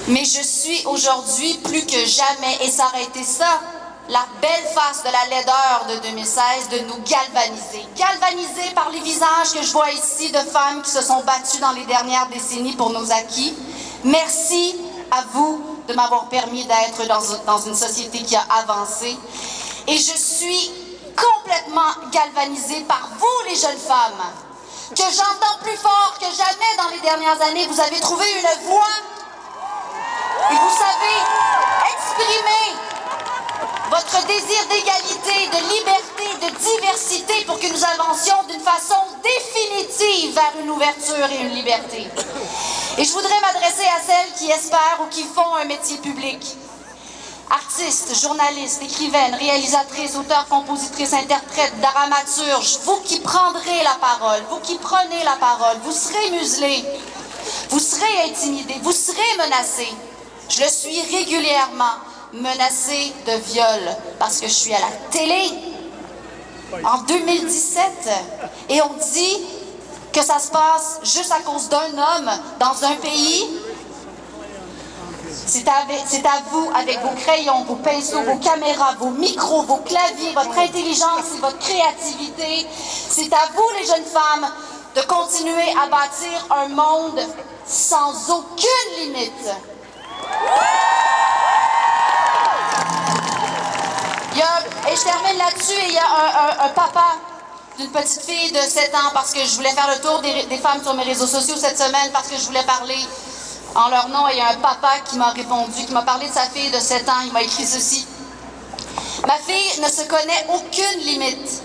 Mais je suis aujourd'hui plus que jamais, et ça aurait été ça, la belle face de la laideur de 2016, de nous galvaniser. Galvaniser par les visages que je vois ici de femmes qui se sont battues dans les dernières décennies pour nos acquis. Merci à vous de m'avoir permis d'être dans une société qui a avancé. Et je suis complètement galvanisée par vous, les jeunes femmes, que j'entends plus fort que jamais dans les dernières années. Vous avez trouvé une voix et vous savez exprimer votre désir d'égalité, de liberté, de diversité pour que nous avancions d'une façon définitive vers une ouverture et une liberté. Et je voudrais m'adresser à celles qui espèrent ou qui font un métier public. Artistes, journalistes, écrivaines, réalisatrices, auteurs, compositrices, interprètes, dramaturges, vous qui prendrez la parole, vous qui prenez la parole, vous serez muselés, vous serez intimidés, vous serez menacés. Je le suis régulièrement, menacée de viol, parce que je suis à la télé en 2017, et on dit que ça se passe juste à cause d'un homme dans un pays. C'est à vous, avec vos crayons, vos pinceaux, vos caméras, vos micros, vos claviers, votre intelligence et votre créativité. C'est à vous, les jeunes femmes, de continuer à bâtir un monde sans aucune limite. Et je termine là-dessus, et il y a un papa d'une petite fille de 7 ans, parce que je voulais faire le tour des femmes sur mes réseaux sociaux cette semaine, parce que je voulais parler en leur nom, et il y a un papa qui m'a répondu, qui m'a parlé de sa fille de 7 ans, il m'a écrit ceci. Ma fille ne se connaît aucune limite.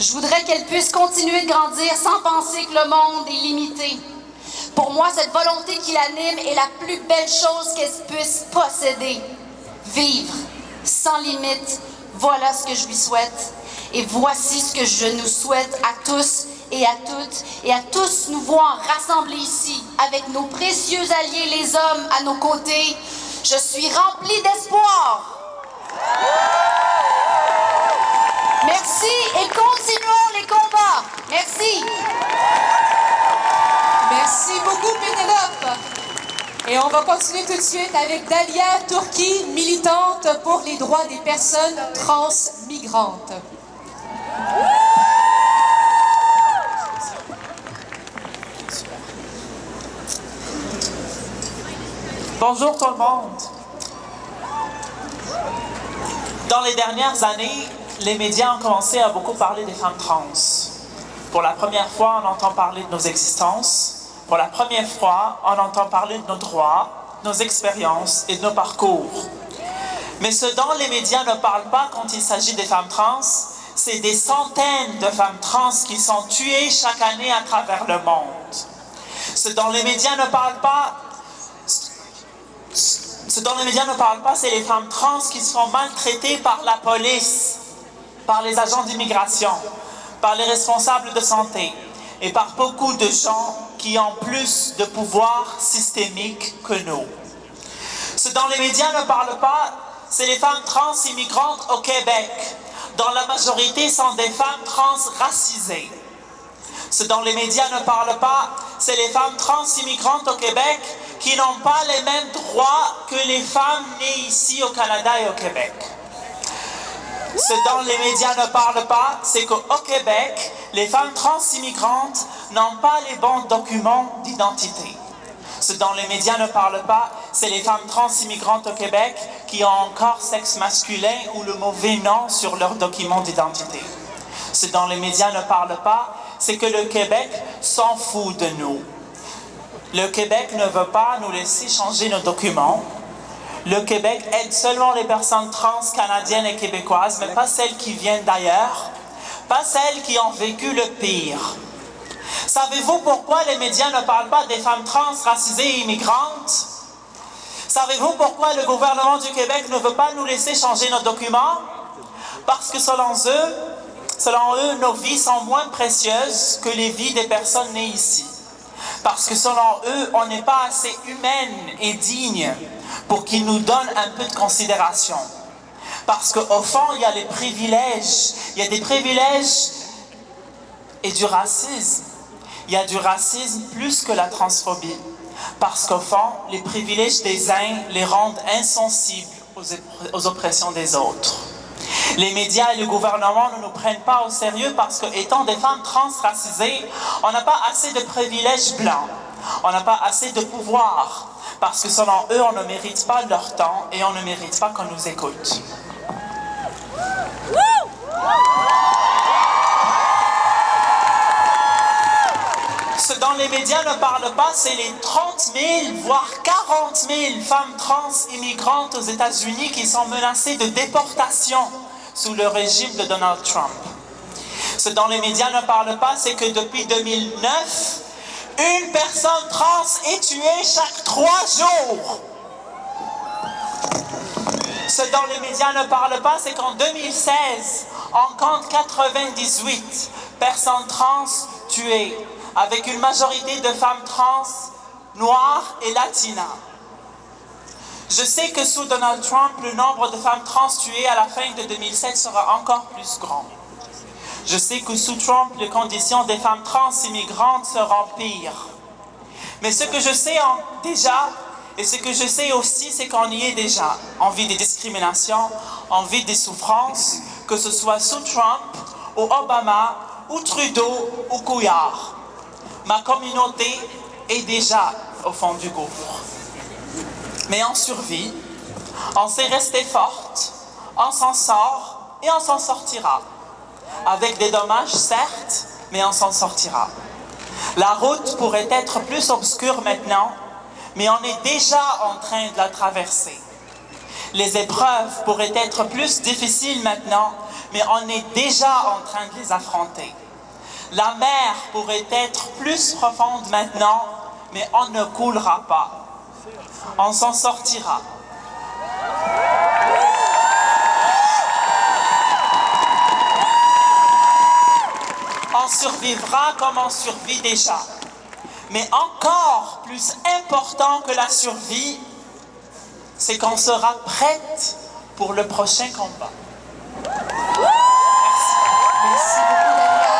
Je voudrais qu'elle puisse continuer de grandir sans penser que le monde est limité. Pour moi, cette volonté qui l'anime est la plus belle chose qu'elle puisse posséder. Vivre sans limite, voilà ce que je lui souhaite. Et voici ce que je nous souhaite à tous et à toutes, et à tous nous voir rassemblés ici, avec nos précieux alliés, les hommes, à nos côtés. Je suis remplie d'espoir. Merci et continuons les combats. Merci. Merci beaucoup, Pénélope. Et on va continuer tout de suite avec Dalia Turki, militante pour les droits des personnes transmigrantes. Bonjour tout le monde. Dans les dernières années, les médias ont commencé à beaucoup parler des femmes trans. Pour la première fois, on entend parler de nos existences. Pour la première fois, on entend parler de nos droits, nos expériences et de nos parcours. Mais ce dont les médias ne parlent pas quand il s'agit des femmes trans, c'est des centaines de femmes trans qui sont tuées chaque année à travers le monde. Ce dont les médias ne parlent pas, c'est les femmes trans qui sont maltraitées par la police, par les agents d'immigration, par les responsables de santé et par beaucoup de gens qui ont plus de pouvoir systémique que nous. Ce dont les médias ne parlent pas, c'est les femmes trans immigrantes au Québec, dont la majorité sont des femmes trans racisées. Ce dont les médias ne parlent pas, c'est les femmes trans immigrantes au Québec qui n'ont pas les mêmes droits que les femmes nées ici au Canada et au Québec. Ce dont les médias ne parlent pas, c'est qu'au Québec, les femmes trans immigrantes n'ont pas les bons documents d'identité. Ce dont les médias ne parlent pas, c'est les femmes trans immigrantes au Québec qui ont encore sexe masculin ou le mauvais nom sur leurs documents d'identité. Ce dont les médias ne parlent pas, c'est que le Québec s'en fout de nous. Le Québec ne veut pas nous laisser changer nos documents. Le Québec aide seulement les personnes trans canadiennes et québécoises, mais pas celles qui viennent d'ailleurs, pas celles qui ont vécu le pire. Savez-vous pourquoi les médias ne parlent pas des femmes trans racisées et immigrantes? Savez-vous pourquoi le gouvernement du Québec ne veut pas nous laisser changer nos documents? Parce que selon eux, nos vies sont moins précieuses que les vies des personnes nées ici. Parce que selon eux, on n'est pas assez humaine et digne pour qu'ils nous donnent un peu de considération. Parce qu'au fond, il y a les privilèges. Il y a des privilèges et du racisme. Il y a du racisme plus que la transphobie. Parce qu'au fond, les privilèges des uns les rendent insensibles aux oppressions des autres. Les médias et le gouvernement ne nous prennent pas au sérieux parce qu'étant des femmes transracisées, on n'a pas assez de privilèges blancs, on n'a pas assez de pouvoir, parce que selon eux, on ne mérite pas leur temps et on ne mérite pas qu'on nous écoute. Ce dont les médias ne parlent pas, c'est les 30 000, voire 40 000 femmes trans immigrantes aux États-Unis qui sont menacées de déportation sous le régime de Donald Trump. Ce dont les médias ne parlent pas, c'est que depuis 2009, une personne trans est tuée chaque 3 jours. Ce dont les médias ne parlent pas, c'est qu'en 2016, on compte 98 personnes trans tuées, avec une majorité de femmes trans, noires et latinas. Je sais que sous Donald Trump, le nombre de femmes trans tuées à la fin de 2007 sera encore plus grand. Je sais que sous Trump, les conditions des femmes trans immigrantes seront pires. Mais ce que je sais déjà, et ce que je sais aussi, c'est qu'on y est déjà. On vit des discriminations, on vit des souffrances, que ce soit sous Trump, ou Obama, ou Trudeau, ou Couillard. Ma communauté est déjà au fond du gouffre. Mais on survit, on sait rester forte, on s'en sort et on s'en sortira. Avec des dommages, certes, mais on s'en sortira. La route pourrait être plus obscure maintenant, mais on est déjà en train de la traverser. Les épreuves pourraient être plus difficiles maintenant, mais on est déjà en train de les affronter. La mer pourrait être plus profonde maintenant, mais on ne coulera pas. On s'en sortira. On survivra comme on survit déjà. Mais encore plus important que la survie, c'est qu'on sera prête pour le prochain combat. Merci beaucoup, Dalia.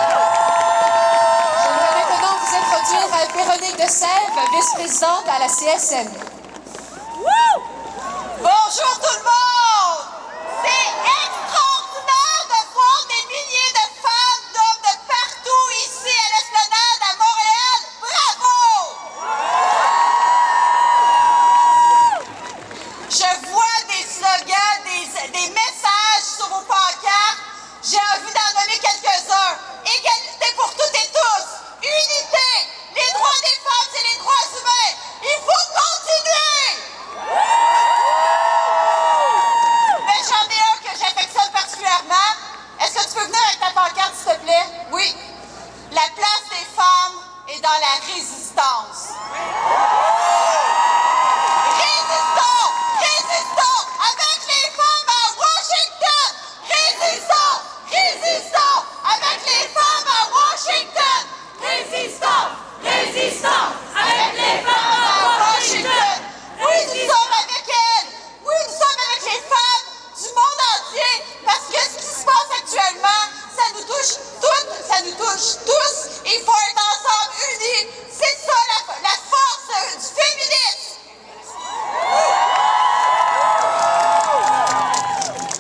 J'aimerais maintenant vous introduire Véronique de Sèvres, vice-présidente à la CSN. Bonjour tout le monde! C'est extraordinaire de voir des milliers de femmes, d'hommes de partout ici à l'Esplanade à Montréal. Bravo! Je vois des slogans, des messages sur vos pancartes. J'ai envie d'en nommer quelques-uns. Égalité pour toutes et tous. Unité. Les droits des femmes, c'est les droits humains. Il faut continuer! Mais j'en ai un que j'affectionne particulièrement. Est-ce que tu peux venir avec ta pancarte, s'il te plaît? Oui. La place des femmes est dans la résistance. Résistons! Résistons! Avec les femmes à Washington! Résistons! Résistons! Avec les femmes à Washington! Résistons! Résistons! Avec les femmes à Washington! Oui, nous sommes avec elles! Oui, nous sommes avec les femmes du monde entier! Parce que ce qui se passe actuellement, ça nous touche toutes, ça nous touche tous! Il faut être ensemble, unis! C'est ça la force du féminisme!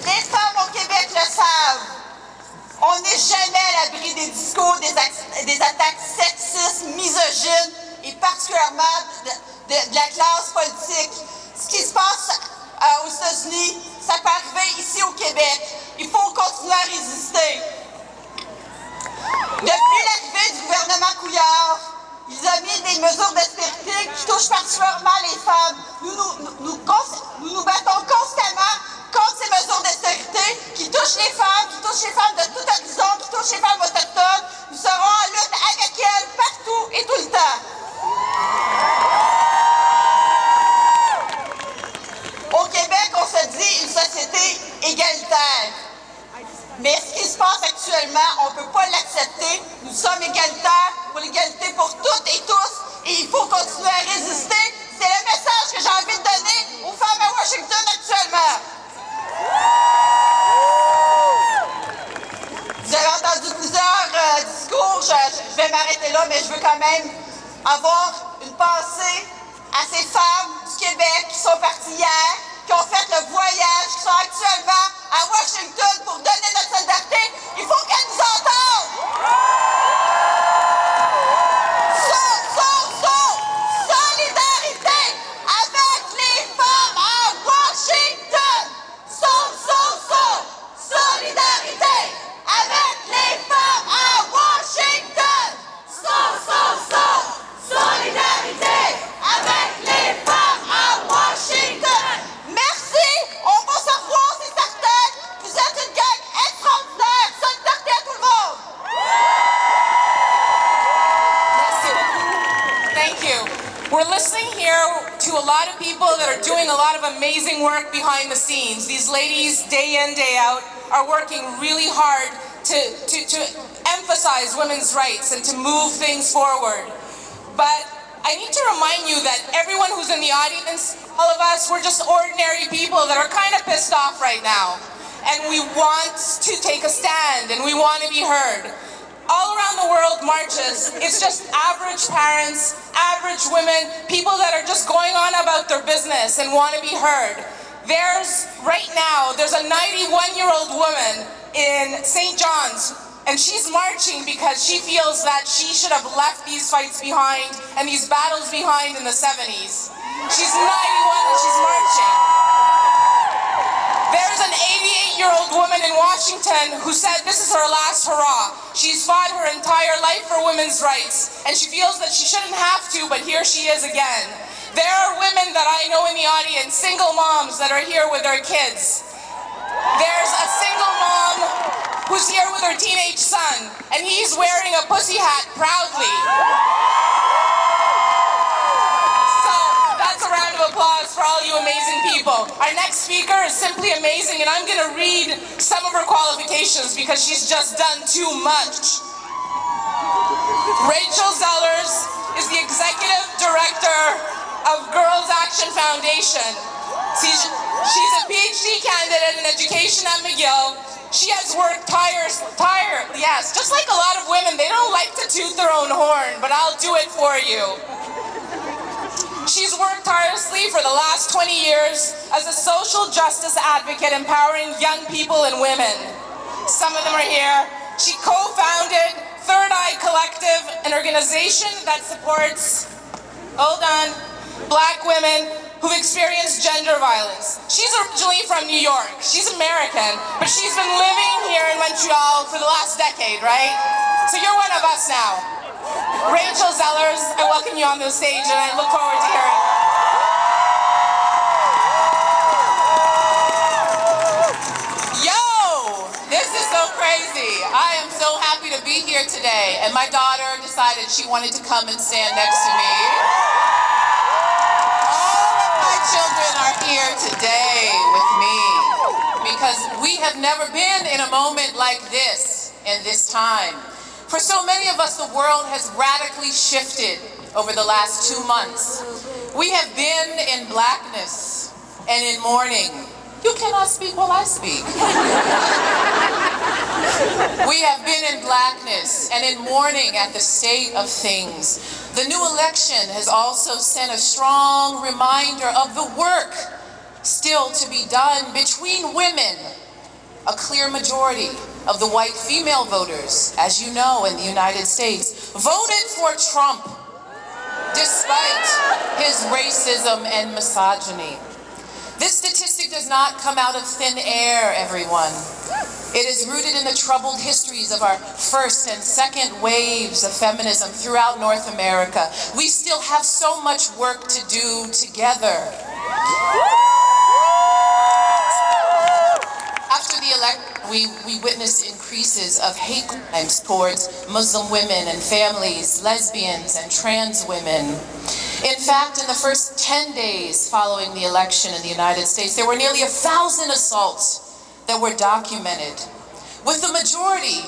Les femmes au Québec le savent. On n'est jamais à l'abri des discours, des attaques sexistes, misogynes et particulièrement de la classe politique. Ce qui se passe aux États-Unis, ça peut arriver ici au Québec. Il faut continuer à résister. Depuis l'arrivée du gouvernement Couillard, il a mis des mesures d'austérité qui touchent particulièrement les femmes. Nous nous battons constamment contre ces mesures d'austérité qui touchent les femmes de tout horizon, qui touchent les femmes autochtones. Nous serons en lutte avec elles partout et tout le temps. Au Québec, on se dit une société égalitaire. Mais ce qui se passe actuellement, on ne peut pas l'accepter. Nous sommes égalitaires pour l'égalité pour toutes et tous. Et il faut continuer à résister. C'est le message que j'ai envie de donner aux femmes à Washington actuellement. Vous avez entendu plusieurs discours. Je vais m'arrêter là, mais je veux quand même avoir une pensée à ces femmes du Québec qui sont parties hier, qui ont fait le voyage, qui sont actuellement à Washington pour donner notre solidarité. Il faut qu'elles nous entendent! Solidarité avec les femmes à Washington! Solidarité avec les femmes à Washington! Solidarité avec les femmes à Washington! Merci! On va se revoir, c'est certain! Vous êtes une gang extraordinaire! Solidarité à tout le monde! Thank you. We're listening here to a lot of people that are doing a lot of amazing work behind the scenes. These ladies, day in, day out, are working really hard to emphasize women's rights and to move things forward. But I need to remind you that everyone who's in the audience, all of us, we're just ordinary people that are kind of pissed off right now. And we want to take a stand and we want to be heard. All around the world marches, it's just average parents, average women, people that are just going on about their business and want to be heard. Right now, there's a 91-year-old woman in St. John's, and she's marching because she feels that she should have left these fights behind and these battles behind in the 70s. She's 91 and she's marching. There's an 88-year-old woman in Washington who said this is her last hurrah. She's fought her entire life for women's rights, and she feels that she shouldn't have to, but here she is again. There are women that I know in the audience, single moms that are here with their kids. There's a single mom who's here with her teenage son, and he's wearing a pussy hat proudly. That's a round of applause for all you amazing people. Our next speaker is simply amazing, and I'm going to read some of her qualifications because she's just done too much. Rachel Zellers is the Executive Director of Girls Action Foundation. She's a PhD candidate in education at McGill. She has worked yes, just like a lot of women, they don't like to toot their own horn, but I'll do it for you. She's worked tirelessly for the last 20 years as a social justice advocate empowering young people and women. Some of them are here. She co-founded Third Eye Collective, an organization that supports, Black women who've experienced gender violence. She's originally from New York. She's American, but she's been living here in Montreal for the last decade, right? So you're one of us now. Rachel Zellers, I welcome you on the stage and I look forward to hearing. Yo, this is so crazy. I am so happy to be here today, and my daughter decided she wanted to come and stand next to me. Children are here today with me because we have never been in a moment like this in this time. For so many of us, the world has radically shifted over the last 2 months. We have been in blackness and in mourning. You cannot speak while I speak. We have been in blackness and in mourning at the state of things. The new election has also sent a strong reminder of the work still to be done between women. A clear majority of the white female voters, as you know, in the United States, voted for Trump despite his racism and misogyny. This statistic does not come out of thin air, everyone. It is rooted in the troubled histories of our first and second waves of feminism throughout North America. We still have so much work to do together. After the election, we witnessed increases of hate crimes towards Muslim women and families, lesbians and trans women. In fact, in the first 10 days following the election in the United States, there were nearly 1,000 assaults that were documented, with the majority,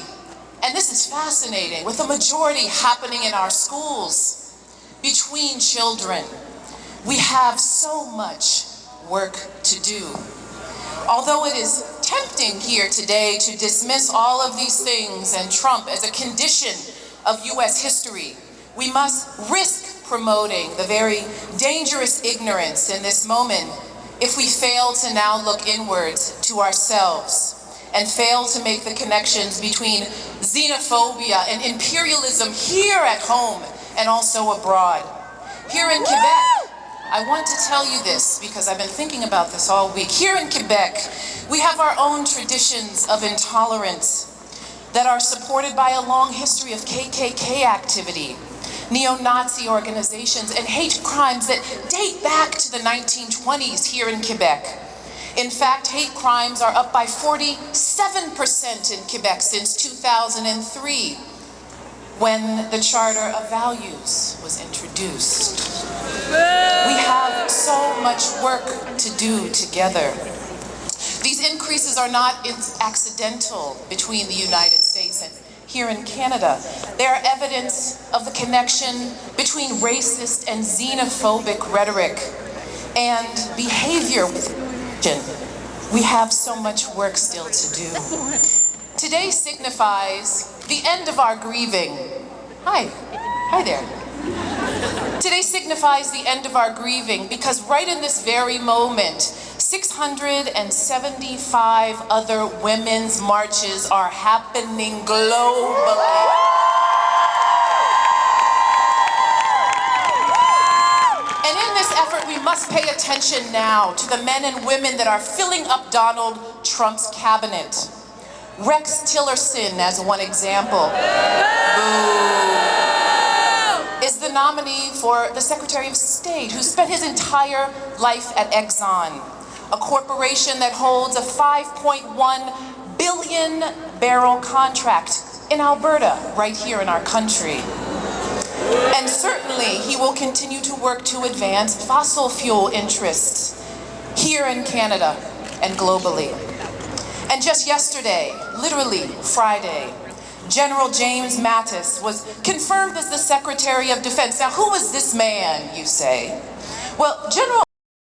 and this is fascinating, with the majority happening in our schools, between children. We have so much work to do. Although it is tempting here today to dismiss all of these things and Trump as a condition of U.S. history, we must risk promoting the very dangerous ignorance in this moment if we fail to now look inwards to ourselves and fail to make the connections between xenophobia and imperialism here at home and also abroad. Here in Quebec, I want to tell you this because I've been thinking about this all week. Here in Quebec, we have our own traditions of intolerance that are supported by a long history of KKK activity, neo-Nazi organizations, and hate crimes that date back to the 1920s here in Quebec. In fact, hate crimes are up by 47% in Quebec since 2003, when the Charter of Values was introduced. We have so much work to do together. These increases are not accidental between the United States and here in Canada. They are evidence of the connection between racist and xenophobic rhetoric and behavior with religion. We have so much work still to do. Today signifies the end of our grieving. Hi there. Today signifies the end of our grieving because right in this very moment, 675 other women's marches are happening globally. And in this effort, we must pay attention now to the men and women that are filling up Donald Trump's cabinet. Rex Tillerson, as one example, is the nominee for the Secretary of State, who spent his entire life at Exxon, a corporation that holds a 5.1 billion barrel contract in Alberta, right here in our country. And certainly he will continue to work to advance fossil fuel interests here in Canada and globally. And just yesterday, literally Friday, General James Mattis was confirmed as the Secretary of Defense. Now, who is this man, you say? Well, General